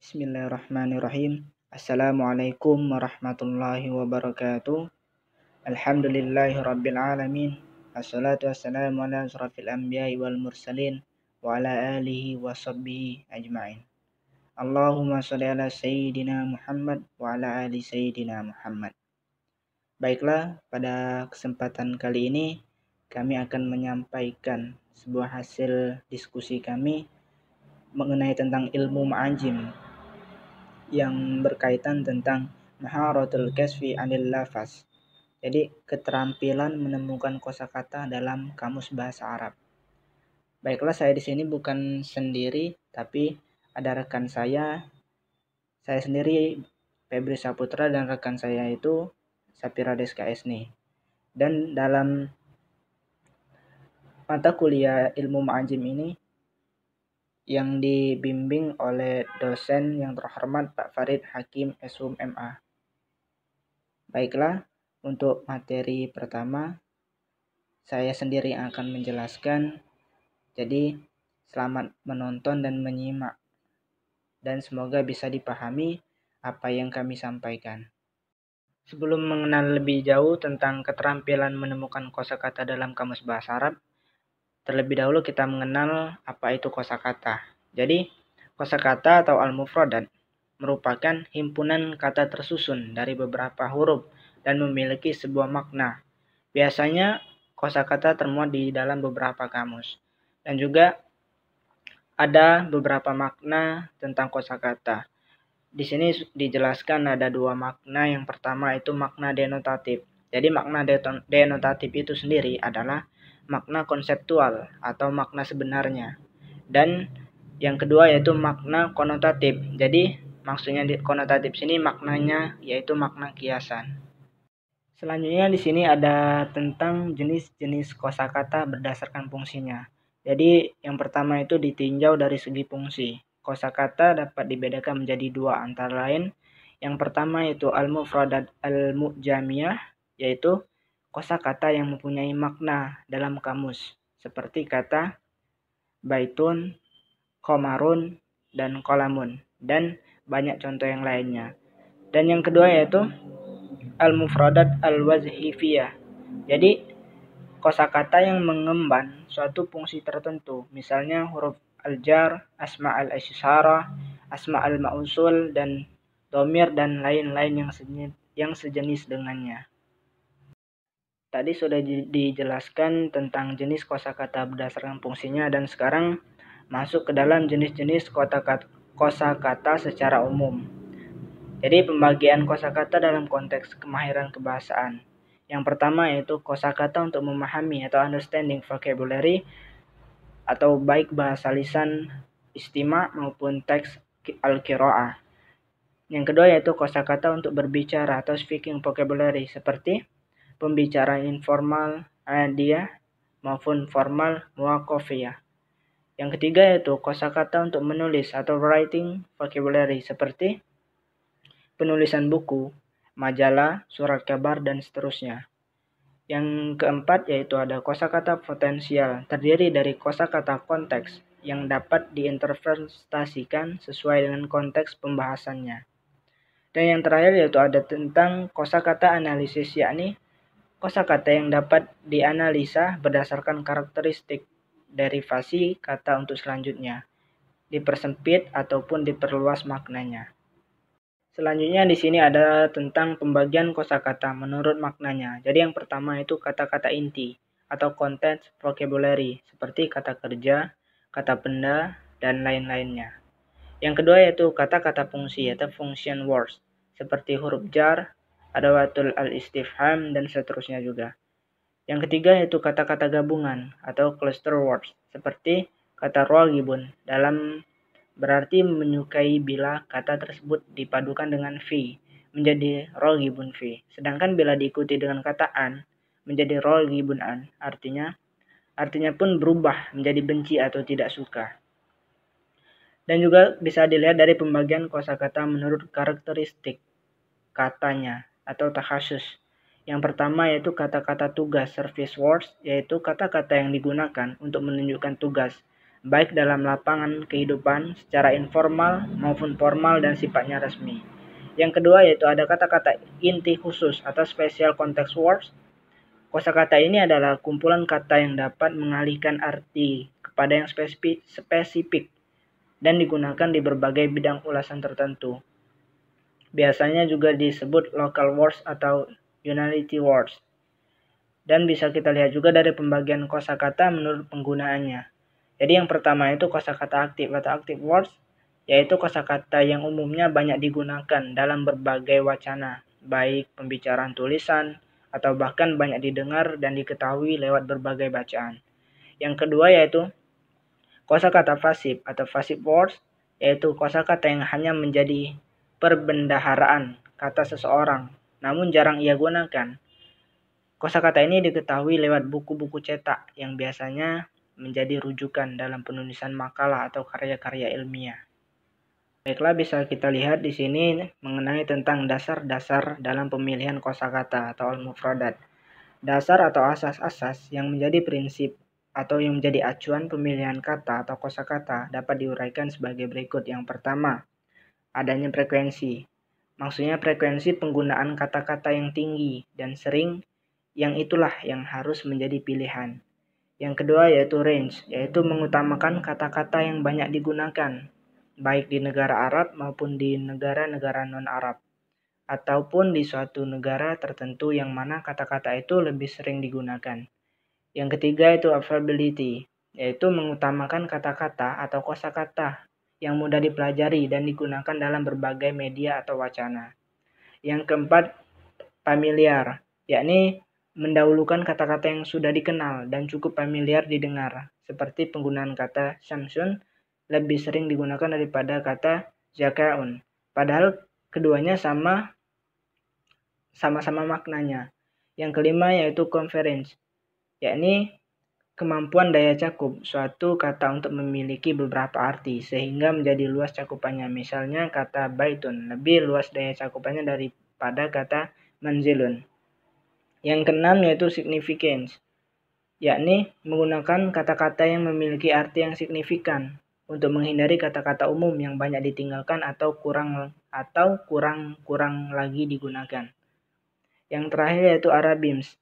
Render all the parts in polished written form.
Bismillahirrahmanirrahim. Assalamualaikum warahmatullahi wabarakatuh. Alhamdulillahi rabbil alamin. Assalatu wassalamu ala asrafil anbiya'i wal mursalin wa ala alihi wa sahbihi ajma'in. Allahumma sholli ala sayyidina Muhammad wa ala ali sayyidina Muhammad. Baiklah, pada kesempatan kali ini kami akan menyampaikan sebuah hasil diskusi kami mengenai tentang ilmu ma'ajim yang berkaitan tentang maharatul kasfi anil lafaz. Jadi keterampilan menemukan kosakata dalam kamus bahasa Arab. Baiklah, saya di sini bukan sendiri, tapi ada rekan saya sendiri Febri Saputra, dan rekan saya itu Sapira Deska Esni. Dan dalam mata kuliah ilmu ma'ajim ini yang dibimbing oleh dosen yang terhormat Pak Farid Hakim SHUM MA. Baiklah, untuk materi pertama saya sendiri akan menjelaskan. Jadi selamat menonton dan menyimak, dan semoga bisa dipahami apa yang kami sampaikan. Sebelum mengenal lebih jauh tentang keterampilan menemukan kosakata dalam kamus bahasa Arab, terlebih dahulu kita mengenal apa itu kosakata. Jadi, kosakata atau al-mufradat merupakan himpunan kata tersusun dari beberapa huruf dan memiliki sebuah makna. Biasanya kosakata termuat di dalam beberapa kamus. Dan juga ada beberapa makna tentang kosakata. Di sini dijelaskan ada dua makna. Yang pertama itu makna denotatif. Jadi makna denotatif itu sendiri adalah makna konseptual atau makna sebenarnya. Dan yang kedua yaitu makna konotatif. Jadi maksudnya di konotatif sini maknanya yaitu makna kiasan. Selanjutnya di sini ada tentang jenis-jenis kosakata berdasarkan fungsinya. Jadi yang pertama itu ditinjau dari segi fungsi. Kosakata dapat dibedakan menjadi dua antara lain. Yang pertama yaitu al-mufradat al-mu'jamiyah, yaitu kosakata yang mempunyai makna dalam kamus, seperti kata baitun, komarun, dan kolamun, dan banyak contoh yang lainnya. Dan yang kedua yaitu al-mufradat al-wazhifiyah. Jadi kosakata yang mengemban suatu fungsi tertentu, misalnya huruf al-jar, asma al-isyarah, asma al-mausul, dan domir, dan lain-lain yang sejenis dengannya. Tadi sudah dijelaskan tentang jenis kosakata berdasarkan fungsinya, dan sekarang masuk ke dalam jenis-jenis kosakata secara umum. Jadi pembagian kosakata dalam konteks kemahiran kebahasaan. Yang pertama yaitu kosakata untuk memahami atau understanding vocabulary, atau baik bahasa lisan istima maupun teks al-qiraah. Yang kedua yaitu kosakata untuk berbicara atau speaking vocabulary, seperti pembicaraan informal, adiyah, maupun formal, muwaqafiyah. Yang ketiga yaitu kosakata untuk menulis atau writing vocabulary, seperti penulisan buku, majalah, surat kabar, dan seterusnya. Yang keempat yaitu ada kosakata potensial, terdiri dari kosakata konteks yang dapat diinterpretasikan sesuai dengan konteks pembahasannya. Dan yang terakhir yaitu ada tentang kosakata analisis, yakni kosakata yang dapat dianalisa berdasarkan karakteristik derivasi kata untuk selanjutnya, dipersempit ataupun diperluas maknanya. Selanjutnya di sini ada tentang pembagian kosakata menurut maknanya. Jadi yang pertama itu kata-kata inti atau content vocabulary, seperti kata kerja, kata benda, dan lain-lainnya. Yang kedua yaitu kata-kata fungsi atau function words, seperti huruf jar, adawatul al-istifham, dan seterusnya juga. Yang ketiga yaitu kata-kata gabungan atau cluster words, seperti kata raghibun dalam berarti menyukai bila kata tersebut dipadukan dengan fi menjadi raghibun fi. Sedangkan bila diikuti dengan kata an menjadi raghibun an, artinya pun berubah menjadi benci atau tidak suka. Dan juga bisa dilihat dari pembagian kosakata menurut karakteristik katanya atau takhasus. Yang pertama yaitu kata-kata tugas, service words, yaitu kata-kata yang digunakan untuk menunjukkan tugas baik dalam lapangan kehidupan secara informal maupun formal dan sifatnya resmi. Yang kedua yaitu ada kata-kata inti khusus atau special context words. Kosakata ini adalah kumpulan kata yang dapat mengalihkan arti kepada yang spesifik dan digunakan di berbagai bidang ulasan tertentu. Biasanya juga disebut local words atau unality words. Dan bisa kita lihat juga dari pembagian kosakata menurut penggunaannya. Jadi yang pertama itu kosakata aktif atau active words, yaitu kosakata yang umumnya banyak digunakan dalam berbagai wacana, baik pembicaraan tulisan atau bahkan banyak didengar dan diketahui lewat berbagai bacaan. Yang kedua yaitu kosakata pasif atau passive words, yaitu kosakata yang hanya menjadi perbendaharaan kata seseorang, namun jarang ia gunakan. Kosakata ini diketahui lewat buku-buku cetak yang biasanya menjadi rujukan dalam penulisan makalah atau karya-karya ilmiah. Baiklah, bisa kita lihat di sini mengenai tentang dasar-dasar dalam pemilihan kosakata atau al-mufradat. Dasar atau asas-asas yang menjadi prinsip atau yang menjadi acuan pemilihan kata atau kosakata dapat diuraikan sebagai berikut. Yang pertama, adanya frekuensi. Maksudnya frekuensi penggunaan kata-kata yang tinggi dan sering, yang itulah yang harus menjadi pilihan. Yang kedua yaitu range, yaitu mengutamakan kata-kata yang banyak digunakan, baik di negara Arab maupun di negara-negara non-Arab, ataupun di suatu negara tertentu yang mana kata-kata itu lebih sering digunakan. Yang ketiga itu availability, yaitu mengutamakan kata-kata atau kosakata yang mudah dipelajari dan digunakan dalam berbagai media atau wacana. Yang keempat, familiar, yakni mendahulukan kata-kata yang sudah dikenal dan cukup familiar didengar, seperti penggunaan kata Samsun lebih sering digunakan daripada kata Zakaun, padahal keduanya sama-sama maknanya. Yang kelima yaitu conference, yakni kemampuan daya cakup suatu kata untuk memiliki beberapa arti sehingga menjadi luas cakupannya. Misalnya kata baitun lebih luas daya cakupannya daripada kata manzilun. Yang keenam yaitu significance, yakni menggunakan kata-kata yang memiliki arti yang signifikan untuk menghindari kata-kata umum yang banyak ditinggalkan atau kurang lagi digunakan. Yang terakhir yaitu arabims.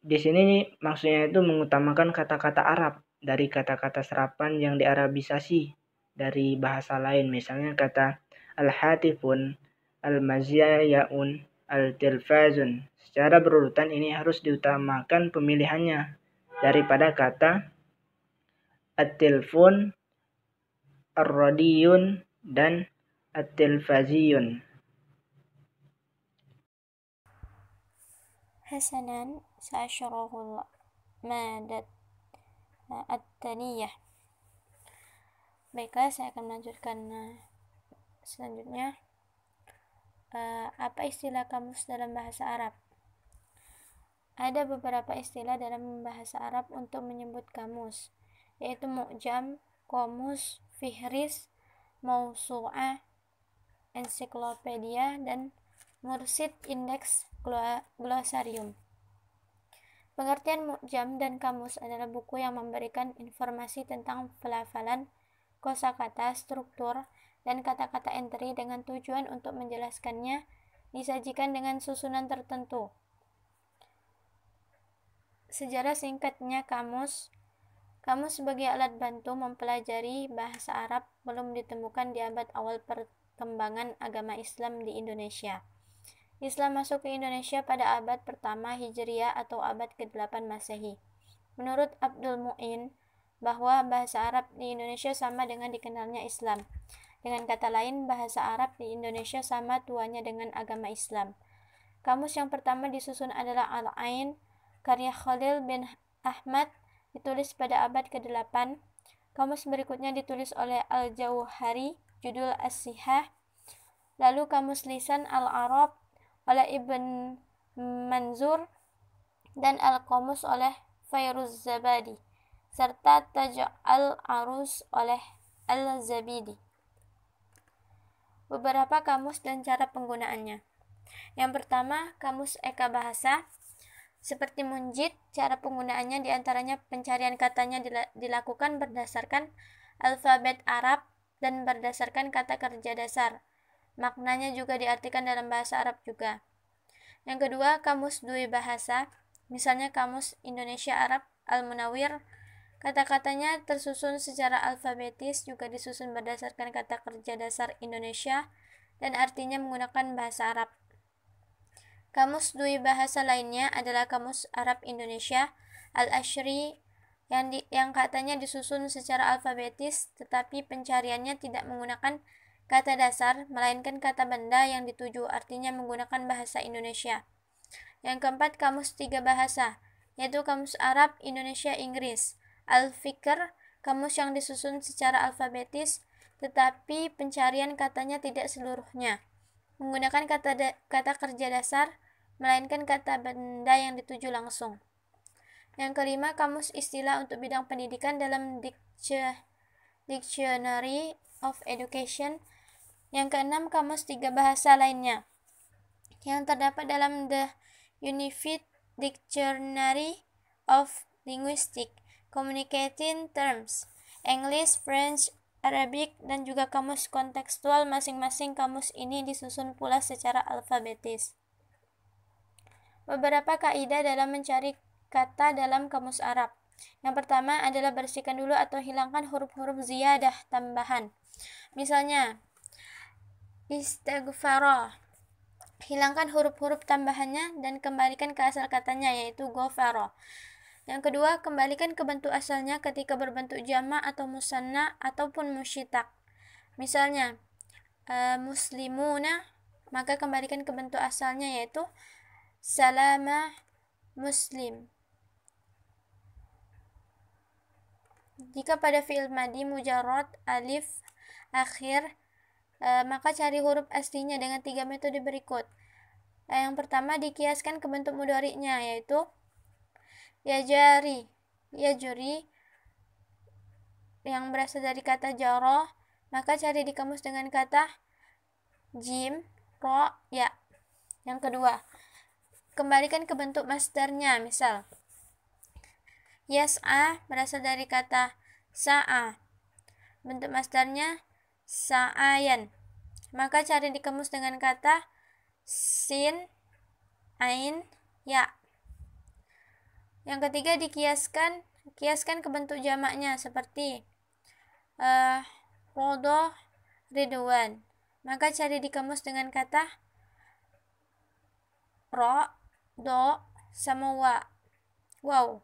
Di sini maksudnya itu mengutamakan kata-kata Arab dari kata-kata serapan yang diarabisasi dari bahasa lain. Misalnya kata al-hatifun, al-mazyayaun, al-tilfazun. Secara berurutan ini harus diutamakan pemilihannya daripada kata at-tilfun, ar-radiyun, dan at-tilfaziyun. Hasanan, sa'asyarahul madat at-taniyah. Baiklah, saya akan melanjutkan selanjutnya. Apa istilah kamus dalam bahasa Arab? Ada beberapa istilah dalam bahasa Arab untuk menyebut kamus, yaitu mu'jam, qomus, fihris, mausu'ah, ensiklopedia, dan mursid, indeks, glosarium. Pengertian mu'jam dan kamus adalah buku yang memberikan informasi tentang pelafalan, kosakata, struktur, dan kata-kata entry dengan tujuan untuk menjelaskannya disajikan dengan susunan tertentu. Sejarah singkatnya kamus. Kamus sebagai alat bantu mempelajari bahasa Arab belum ditemukan di abad awal perkembangan agama Islam di Indonesia. Islam masuk ke Indonesia pada abad pertama Hijriah atau abad ke-8 Masehi. Menurut Abdul Mu'in, bahwa bahasa Arab di Indonesia sama dengan dikenalnya Islam. Dengan kata lain, bahasa Arab di Indonesia sama tuanya dengan agama Islam. Kamus yang pertama disusun adalah Al-Ain, karya Khalil bin Ahmad, ditulis pada abad ke-8. Kamus berikutnya ditulis oleh Al-Jauhari, judul As-Sihah. Lalu kamus lisan Al-Arab oleh Ibn Manzur dan Al-Qamus oleh Fairuz Zabadi, serta Taj al-Arus oleh Al-Zabidi. Beberapa kamus dan cara penggunaannya. Yang pertama, kamus Eka Bahasa. Seperti munjid, cara penggunaannya diantaranya pencarian katanya dilakukan berdasarkan alfabet Arab dan berdasarkan kata kerja dasar. Maknanya juga diartikan dalam bahasa Arab juga. Yang kedua, kamus dui bahasa. Misalnya kamus Indonesia Arab Al-Munawwir. Kata-katanya tersusun secara alfabetis, juga disusun berdasarkan kata kerja dasar Indonesia dan artinya menggunakan bahasa Arab. Kamus dui bahasa lainnya adalah Kamus Arab Indonesia Al-Ashri yang katanya disusun secara alfabetis, tetapi pencariannya tidak menggunakan kata dasar, melainkan kata benda yang dituju, artinya menggunakan bahasa Indonesia. Yang keempat, Kamus tiga bahasa, yaitu Kamus Arab Indonesia Inggris Al-Fikr, kamus yang disusun secara alfabetis, tetapi pencarian katanya tidak seluruhnya menggunakan kata kerja dasar, melainkan kata benda yang dituju langsung. Yang kelima, kamus istilah untuk bidang pendidikan dalam Dictionary of Education. Yang keenam, kamus tiga bahasa lainnya yang terdapat dalam The Unified Dictionary of Linguistic Communicating Terms, English, French, Arabic, dan juga kamus kontekstual. Masing-masing kamus ini disusun pula secara alfabetis. Beberapa kaidah dalam mencari kata dalam kamus Arab. Yang pertama adalah bersihkan dulu atau hilangkan huruf-huruf ziyadah tambahan. Misalnya, istighfara. Hilangkan huruf-huruf tambahannya dan kembalikan ke asal katanya, yaitu ghafara. Yang kedua, kembalikan ke bentuk asalnya ketika berbentuk jamak atau musanna ataupun musyitak. Misalnya, muslimuna, maka kembalikan ke bentuk asalnya, yaitu salama muslim. Jika pada fi'il madi mujarrad alif akhir, maka cari huruf aslinya dengan 3 metode berikut. Yang pertama, dikiaskan ke bentuk mudhari'nya, yaitu yajari, yajri, yang berasal dari kata jaro, maka cari di kamus dengan kata jim, ro, ya. Yang kedua, kembalikan ke bentuk masdarnya. Misal, yas'a berasal dari kata sa'a, bentuk masdarnya sa'ayan, maka cari di kamus dengan kata sin, ain, ya. Yang ketiga, kiaskan ke bentuk jamaknya, seperti rodo, ridwan, maka cari di kamus dengan kata ro, do, sama wa, wow.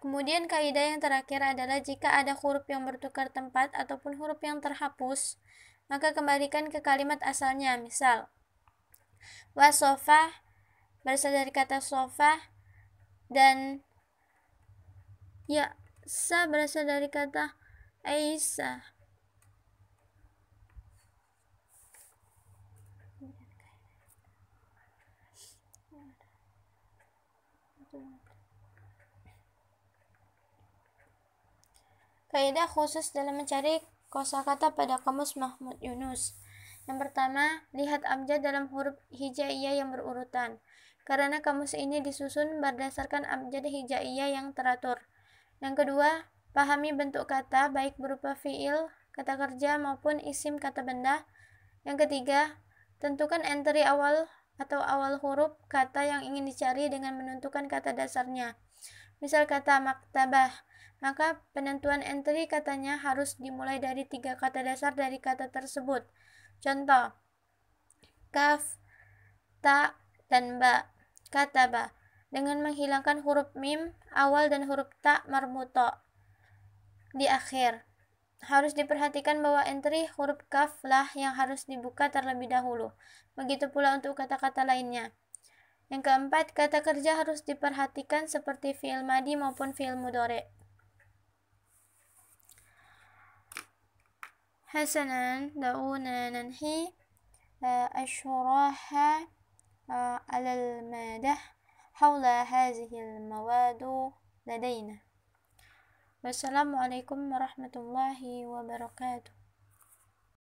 Kemudian kaidah yang terakhir adalah jika ada huruf yang bertukar tempat ataupun huruf yang terhapus, maka kembalikan ke kalimat asalnya. Misal, wasofa berasal dari kata sofa, dan ya sa berasal dari kata aisa. Kaidah khusus dalam mencari kosakata pada kamus Mahmud Yunus. Yang pertama, lihat abjad dalam huruf hijaiyah yang berurutan, karena kamus ini disusun berdasarkan abjad hijaiyah yang teratur. Yang kedua, pahami bentuk kata baik berupa fiil, kata kerja maupun isim kata benda. Yang ketiga, tentukan entry awal atau awal huruf kata yang ingin dicari dengan menentukan kata dasarnya. Misal kata maktabah, maka penentuan entry katanya harus dimulai dari 3 kata dasar dari kata tersebut. Contoh, kaf, ta, dan ba. Kata ba, dengan menghilangkan huruf mim awal dan huruf ta marbuto di akhir. Harus diperhatikan bahwa entry huruf kaf lah yang harus dibuka terlebih dahulu. Begitu pula untuk kata-kata lainnya. Yang keempat, kata kerja harus diperhatikan seperti fi'il madi maupun fi'il mudhari'. Hasanan, da'una nanhi ashuraha alal madah hawla hazihil mawadu ladaina. Wassalamualaikum warahmatullahi wabarakatuh.